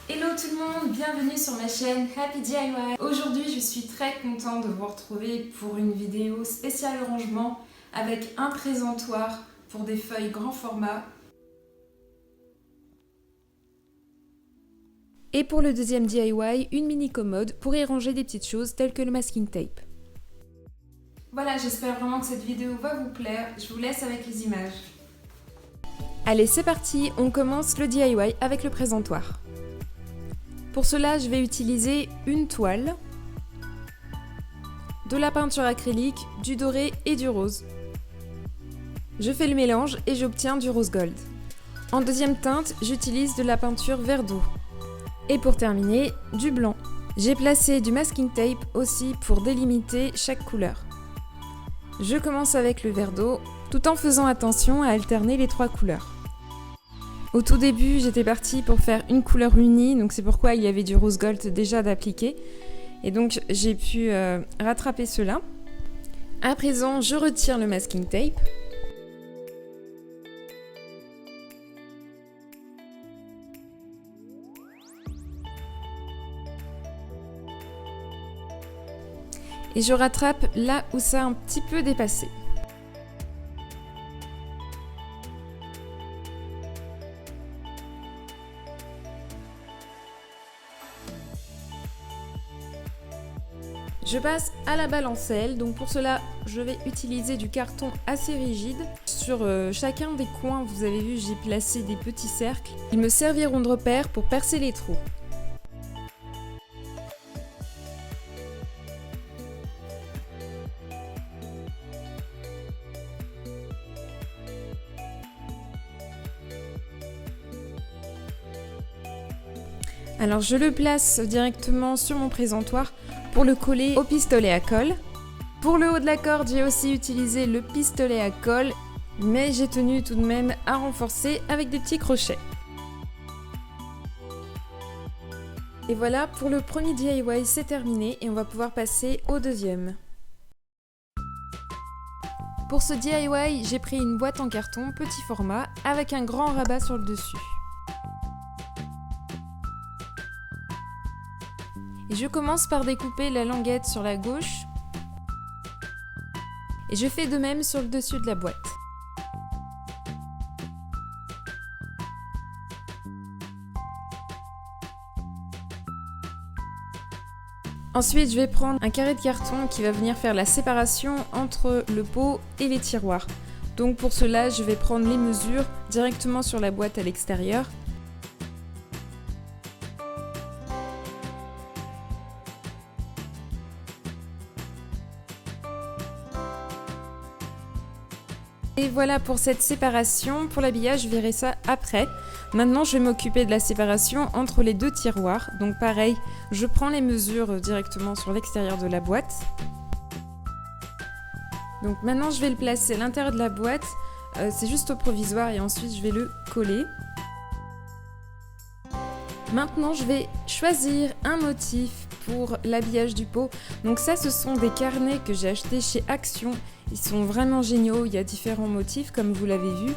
Hello tout le monde, bienvenue sur ma chaîne Happy DIY. Aujourd'hui je suis très contente de vous retrouver pour une vidéo spéciale rangement avec un présentoir pour des feuilles grand format. Et pour le deuxième DIY, une mini commode pour y ranger des petites choses telles que le masking tape. Voilà, j'espère vraiment que cette vidéo va vous plaire. Je vous laisse avec les images. Allez, c'est parti, on commence le DIY avec le présentoir. Pour cela, je vais utiliser une toile, de la peinture acrylique, du doré et du rose. Je fais le mélange et j'obtiens du rose gold. En deuxième teinte, j'utilise de la peinture vert d'eau. Et pour terminer, du blanc. J'ai placé du masking tape aussi pour délimiter chaque couleur. Je commence avec le vert d'eau, tout en faisant attention à alterner les trois couleurs. Au tout début, j'étais partie pour faire une couleur unie, donc c'est pourquoi il y avait du rose gold déjà d'appliquer. Et donc j'ai pu rattraper cela. À présent, je retire le masking tape. Et je rattrape là où ça a un petit peu dépassé. Je passe à la balancelle, donc pour cela je vais utiliser du carton assez rigide. Sur chacun des coins, vous avez vu, j'ai placé des petits cercles. Ils me serviront de repère pour percer les trous. Alors je le place directement sur mon présentoir pour le coller au pistolet à colle. Pour le haut de la corde, j'ai aussi utilisé le pistolet à colle, mais j'ai tenu tout de même à renforcer avec des petits crochets. Et voilà, pour le premier DIY, c'est terminé et on va pouvoir passer au deuxième. Pour ce DIY, j'ai pris une boîte en carton petit format avec un grand rabat sur le dessus. Et je commence par découper la languette sur la gauche et je fais de même sur le dessus de la boîte. Ensuite, je vais prendre un carré de carton qui va venir faire la séparation entre le pot et les tiroirs. Donc pour cela, je vais prendre les mesures directement sur la boîte à l'extérieur. Et voilà pour cette séparation. Pour l'habillage, je verrai ça après. Maintenant, je vais m'occuper de la séparation entre les deux tiroirs. Donc pareil, je prends les mesures directement sur l'extérieur de la boîte. Donc maintenant, je vais le placer à l'intérieur de la boîte. C'est juste au provisoire et ensuite, je vais le coller. Maintenant, je vais choisir un motif pour l'habillage du pot. Donc ça, ce sont des carnets que j'ai achetés chez Action. Ils sont vraiment géniaux, il y a différents motifs comme vous l'avez vu.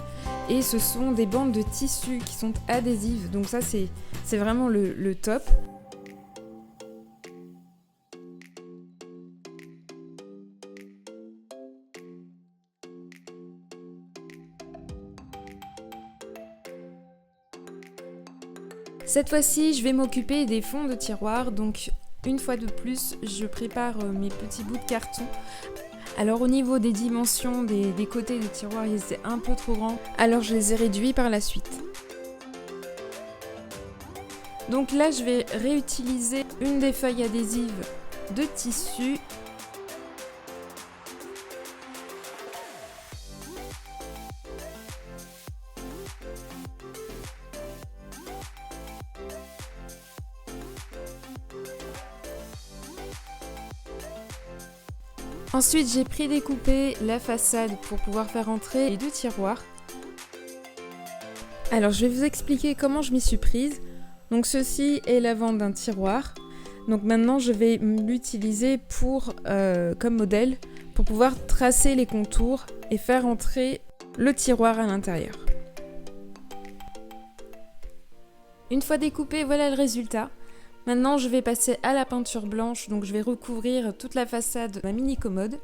Et ce sont des bandes de tissu qui sont adhésives. Donc ça, c'est vraiment le top. Cette fois-ci, je vais m'occuper des fonds de tiroir. Donc une fois de plus, je prépare mes petits bouts de carton. Alors au niveau des dimensions des côtés des tiroirs, ils étaient un peu trop grands, alors je les ai réduits par la suite. Donc là, je vais réutiliser une des feuilles adhésives de tissu. Ensuite, j'ai prédécoupé la façade pour pouvoir faire entrer les deux tiroirs. Alors, je vais vous expliquer comment je m'y suis prise. Donc, ceci est l'avant d'un tiroir. Donc maintenant, je vais l'utiliser comme modèle pour pouvoir tracer les contours et faire entrer le tiroir à l'intérieur. Une fois découpé, voilà le résultat. Maintenant, je vais passer à la peinture blanche, donc je vais recouvrir toute la façade de ma mini commode.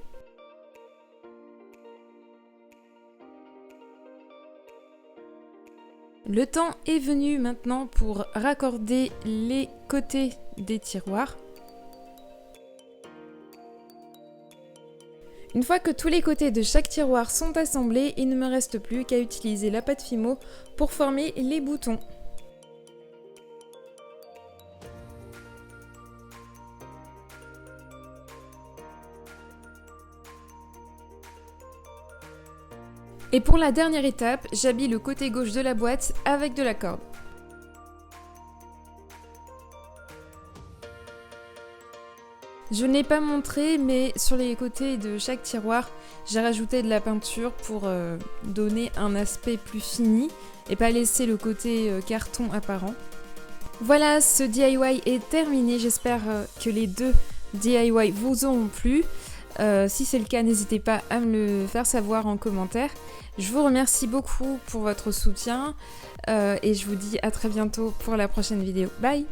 Le temps est venu maintenant pour raccorder les côtés des tiroirs. Une fois que tous les côtés de chaque tiroir sont assemblés, il ne me reste plus qu'à utiliser la pâte Fimo pour former les boutons. Et pour la dernière étape, j'habille le côté gauche de la boîte avec de la corde. Je n'ai pas montré, mais sur les côtés de chaque tiroir, j'ai rajouté de la peinture pour donner un aspect plus fini et pas laisser le côté carton apparent. Voilà, ce DIY est terminé. J'espère que les deux DIY vous auront plu. Si c'est le cas, n'hésitez pas à me le faire savoir en commentaire. Je vous remercie beaucoup pour votre soutien et je vous dis à très bientôt pour la prochaine vidéo. Bye!